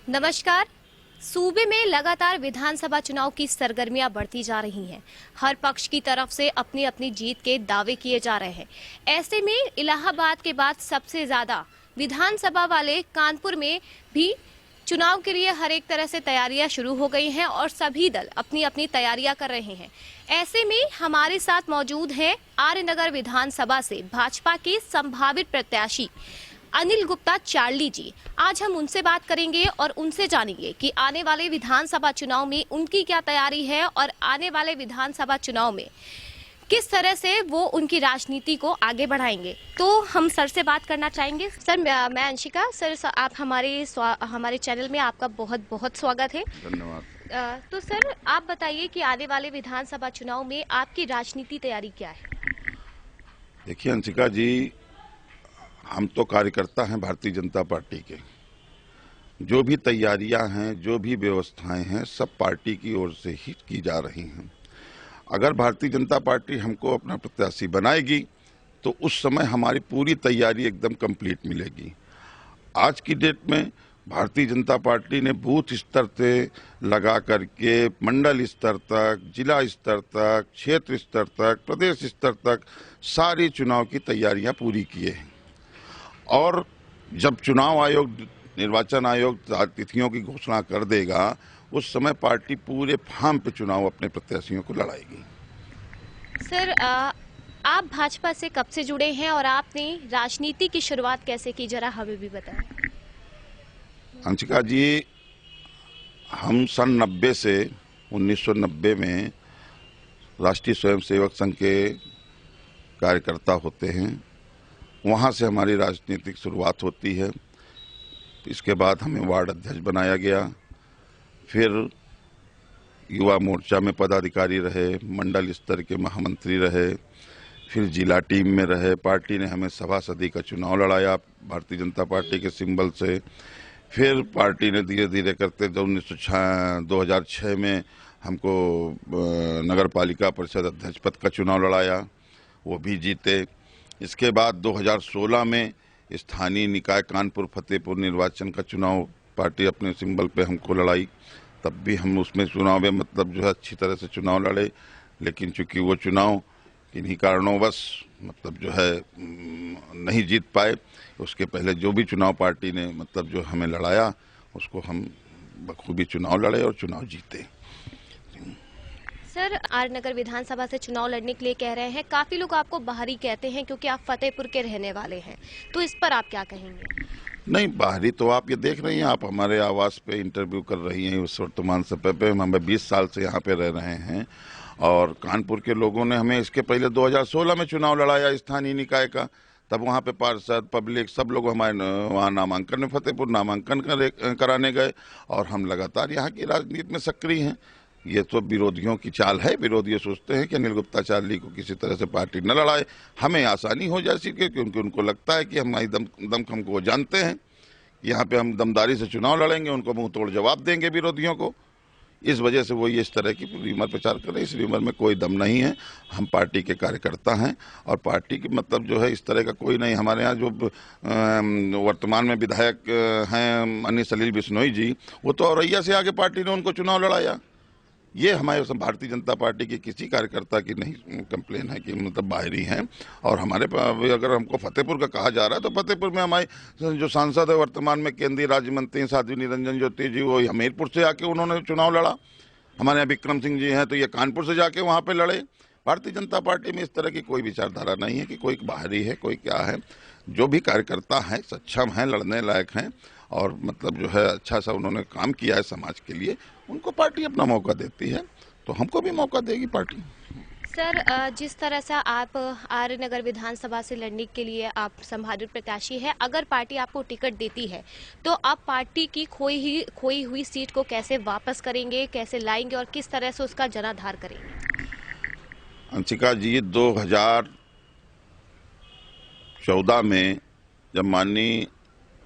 नमस्कार। सूबे में लगातार विधानसभा चुनाव की सरगर्मियां बढ़ती जा रही हैं। हर पक्ष की तरफ से अपनी अपनी जीत के दावे किए जा रहे हैं। ऐसे में इलाहाबाद के बाद सबसे ज्यादा विधानसभा वाले कानपुर में भी चुनाव के लिए हर एक तरह से तैयारियां शुरू हो गई हैं और सभी दल अपनी अपनी तैयारियां कर रहे हैं। ऐसे में हमारे साथ मौजूद हैं आर्यनगर विधानसभा से भाजपा के संभावित प्रत्याशी अनिल गुप्ता चार्ली जी। आज हम उनसे बात करेंगे और उनसे जानेंगे कि आने वाले विधानसभा चुनाव में उनकी क्या तैयारी है और आने वाले विधानसभा चुनाव में किस तरह से वो उनकी राजनीति को आगे बढ़ाएंगे। तो हम सर से बात करना चाहेंगे। सर, मैं अंशिका। सर, आप हमारे चैनल में आपका बहुत बहुत स्वागत है। धन्यवाद। तो सर, आप बताइए कि आने वाले विधानसभा चुनाव में आपकी राजनीति तैयारी क्या है। देखिए अंशिका जी, हम तो कार्यकर्ता हैं भारतीय जनता पार्टी के। जो भी तैयारियां हैं, जो भी व्यवस्थाएं हैं, सब पार्टी की ओर से ही की जा रही हैं। अगर भारतीय जनता पार्टी हमको अपना प्रत्याशी बनाएगी तो उस समय हमारी पूरी तैयारी एकदम कंप्लीट मिलेगी। आज की डेट में भारतीय जनता पार्टी ने बूथ स्तर से लगा करके मंडल स्तर तक, जिला स्तर तक, क्षेत्र स्तर तक, प्रदेश स्तर तक सारी चुनाव की तैयारियां पूरी किए हैं। और जब चुनाव आयोग, निर्वाचन आयोग तिथियों की घोषणा कर देगा, उस समय पार्टी पूरे फार्म पे चुनाव अपने प्रत्याशियों को लड़ाएगी। सर, आप भाजपा से कब से जुड़े हैं और आपने राजनीति की शुरुआत कैसे की, जरा हमें भी बताएं। अंशिका जी, हम सन 1990 में राष्ट्रीय स्वयंसेवक संघ के कार्यकर्ता होते हैं। वहाँ से हमारी राजनीतिक शुरुआत होती है। इसके बाद हमें वार्ड अध्यक्ष बनाया गया, फिर युवा मोर्चा में पदाधिकारी रहे, मंडल स्तर के महामंत्री रहे, फिर जिला टीम में रहे। पार्टी ने हमें सभासदी का चुनाव लड़ाया भारतीय जनता पार्टी के सिंबल से। फिर पार्टी ने धीरे धीरे करते 2006 में हमको नगर पालिका परिषद अध्यक्ष पद का चुनाव लड़ाया, वो भी जीते। इसके बाद 2016 में स्थानीय निकाय कानपुर फतेहपुर निर्वाचन का चुनाव पार्टी अपने सिंबल पे हमको लड़ाई। तब भी हम उसमें चुनाव में मतलब जो है अच्छी तरह से चुनाव लड़े, लेकिन चूंकि वो चुनाव किन्हीं कारणोंवश मतलब जो है नहीं जीत पाए। उसके पहले जो भी चुनाव पार्टी ने मतलब जो हमें लड़ाया, उसको हम बखूबी चुनाव लड़े और चुनाव जीते। सर, आर्यनगर विधानसभा से चुनाव लड़ने के लिए कह रहे हैं। काफी लोग आपको बाहरी कहते हैं क्योंकि आप फतेहपुर के रहने वाले हैं, तो इस पर आप क्या कहेंगे। नहीं, बाहरी तो आप ये देख रही हैं, आप हमारे आवास पे इंटरव्यू कर रही हैं। उस वर्तमान समय पे हम 20 साल से यहाँ पे रह रहे हैं और कानपुर के लोगों ने हमें इसके पहले 2016 में चुनाव लड़ाया स्थानीय निकाय का। तब वहाँ पे पार्षद, पब्लिक, सब लोग हमारे वहाँ नामांकन में फतेहपुर नामांकन कराने गए और हम लगातार यहाँ की राजनीति में सक्रिय हैं। ये तो विरोधियों की चाल है। विरोधी ये सोचते हैं कि अनिल गुप्ता चार्ली को किसी तरह से पार्टी न लड़ाए, हमें आसानी हो जाए, क्योंकि उनको लगता है कि हमारी दमखम को वो जानते हैं। यहाँ पे हम दमदारी से चुनाव लड़ेंगे, उनको मुंह तोड़ जवाब देंगे विरोधियों को। इस वजह से वो ये इस तरह की र्यूमर प्रचार कर रहे हैं। इस र्यूमर में कोई दम नहीं है। हम पार्टी के कार्यकर्ता हैं और पार्टी की मतलब जो है इस तरह का कोई नहीं। हमारे यहाँ जो वर्तमान में विधायक हैं अनिल सलील बिश्नोई जी, वो तो औरैया से आगे पार्टी ने उनको चुनाव लड़ाया। ये हमारे भारतीय जनता पार्टी के किसी कार्यकर्ता की नहीं कंप्लेन है कि मतलब बाहरी हैं। और हमारे अगर हमको फतेहपुर का कहा जा रहा है तो फतेहपुर में हमारे जो सांसद है वर्तमान में केंद्रीय राज्य मंत्री साध्वी निरंजन ज्योति जी, वो हमीरपुर से आके उन्होंने चुनाव लड़ा। हमारे यहाँ विक्रम सिंह जी हैं तो ये कानपुर से जाके वहाँ पे लड़े। भारतीय जनता पार्टी में इस तरह की कोई विचारधारा नहीं है कि कोई बाहरी है, कोई क्या है। जो भी कार्यकर्ता हैं सक्षम हैं, लड़ने लायक हैं और मतलब जो है अच्छा सा उन्होंने काम किया है समाज के लिए, उनको पार्टी अपना मौका देती है, तो हमको भी मौका देगी पार्टी। सर, जिस तरह से आप आर्यनगर विधानसभा से लड़ने के लिए आप संभावित प्रत्याशी है, अगर पार्टी आपको टिकट देती है तो आप पार्टी की खोई हुई सीट को कैसे वापस करेंगे, कैसे लाएंगे और किस तरह से उसका जनाधार करेंगे। अंशिका जी, 2014 में जब माननीय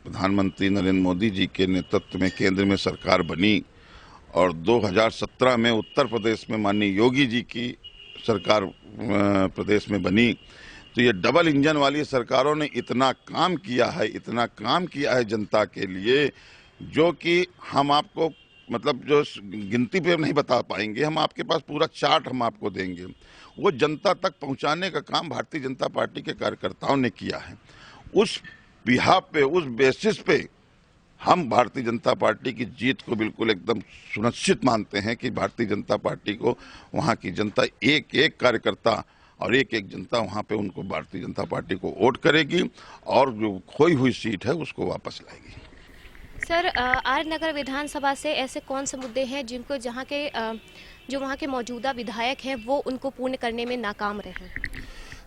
प्रधानमंत्री नरेंद्र मोदी जी के नेतृत्व में केंद्र में सरकार बनी और 2017 में उत्तर प्रदेश में माननीय योगी जी की सरकार प्रदेश में बनी, तो ये डबल इंजन वाली सरकारों ने इतना काम किया है जनता के लिए जो कि हम आपको मतलब जो गिनती पे नहीं बता पाएंगे, हम आपके पास पूरा चार्ट हम आपको देंगे। वो जनता तक पहुंचाने का काम भारतीय जनता पार्टी के कार्यकर्ताओं ने किया है। उस बिहाफ पे, उस बेसिस पे हम भारतीय जनता पार्टी की जीत को बिल्कुल एकदम सुनिश्चित मानते हैं कि भारतीय जनता पार्टी को वहां की जनता, एक एक कार्यकर्ता और एक एक जनता वहां पे उनको भारतीय जनता पार्टी को वोट करेगी और जो खोई हुई सीट है उसको वापस लाएगी। सर, आर नगर विधानसभा से ऐसे कौन से मुद्दे हैं जिनको जो वहाँ के मौजूदा विधायक हैं वो उनको पूर्ण करने में नाकाम रहे हैं?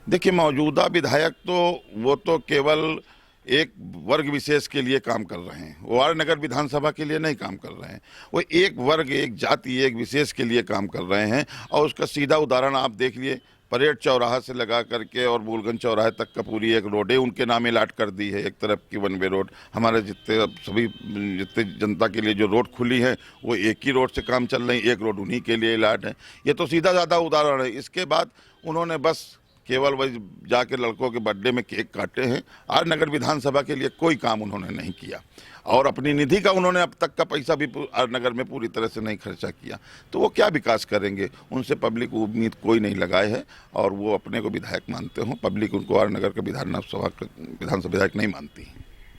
देखिए, मौजूदा विधायक तो वो तो केवल एक वर्ग विशेष के लिए काम कर रहे हैं, वो आर नगर विधानसभा के लिए नहीं काम कर रहे हैं। वो एक वर्ग, एक जाति, एक विशेष के लिए काम कर रहे हैं और उसका सीधा उदाहरण आप देख लिए। परेड चौराहा से लगा करके और बुलगंज चौराहे तक का पूरी एक रोड है उनके नाम अलाट कर दी है, एक तरफ की वन वे रोड। हमारे जितने जनता के लिए जो रोड खुली है वो एक ही रोड से काम चल रही है, एक रोड उन्हीं के लिए अलाट है। ये तो सीधा साधा उदाहरण है। इसके बाद उन्होंने बस केवल वही जाके लड़कों के बर्थडे में केक काटे हैं। आर नगर विधानसभा के लिए कोई काम उन्होंने नहीं किया और अपनी निधि का उन्होंने अब तक का पैसा भी आर नगर में पूरी तरह से नहीं खर्चा किया, तो वो क्या विकास करेंगे? उनसे पब्लिक उम्मीद कोई नहीं लगाए है और वो अपने को विधायक मानते हो, पब्लिक उनको आर नगर के विधानसभा विधायक नहीं मानती।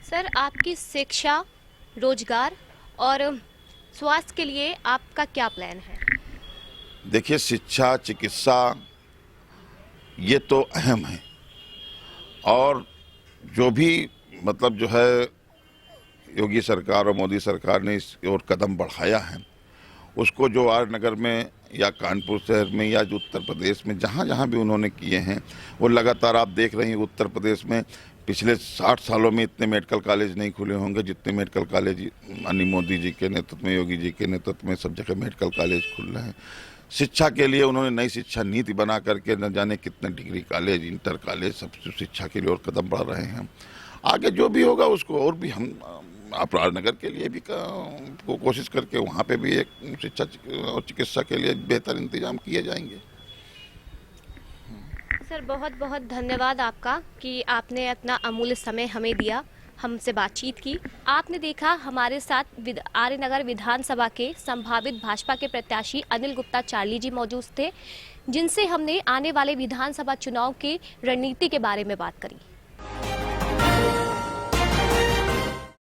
सर, आपकी शिक्षा, रोजगार और स्वास्थ्य के लिए आपका क्या प्लान है? देखिए, शिक्षा, चिकित्सा ये तो अहम है और जो भी मतलब जो है योगी सरकार और मोदी सरकार ने इस ओर कदम बढ़ाया है उसको जो आर नगर में या कानपुर शहर में या जो उत्तर प्रदेश में जहाँ जहाँ भी उन्होंने किए हैं वो लगातार आप देख रहे हैं। उत्तर प्रदेश में पिछले 60 सालों में इतने मेडिकल कॉलेज नहीं खुले होंगे जितने मेडिकल कॉलेज माननीय मोदी जी के नेतृत्व में, योगी जी के नेतृत्व में सब जगह मेडिकल कॉलेज खुल रहे हैं। शिक्षा के लिए उन्होंने नई शिक्षा नीति बना करके न जाने कितने डिग्री कॉलेज, इंटर कॉलेज, सब शिक्षा के लिए और कदम बढ़ा रहे हैं। आगे जो भी होगा उसको और भी हम आप राजनगर के लिए भी को कोशिश करके वहाँ पे भी एक शिक्षा और चिकित्सा के लिए बेहतर इंतजाम किए जाएंगे। सर, बहुत बहुत धन्यवाद आपका कि आपने अपना अमूल्य समय हमें दिया, हमसे बातचीत की। आपने देखा हमारे साथ आर्य नगर विधानसभा के संभावित भाजपा के प्रत्याशी अनिल गुप्ता चार्ली जी मौजूद थे, जिनसे हमने आने वाले विधानसभा चुनाव की रणनीति के बारे में बात करी।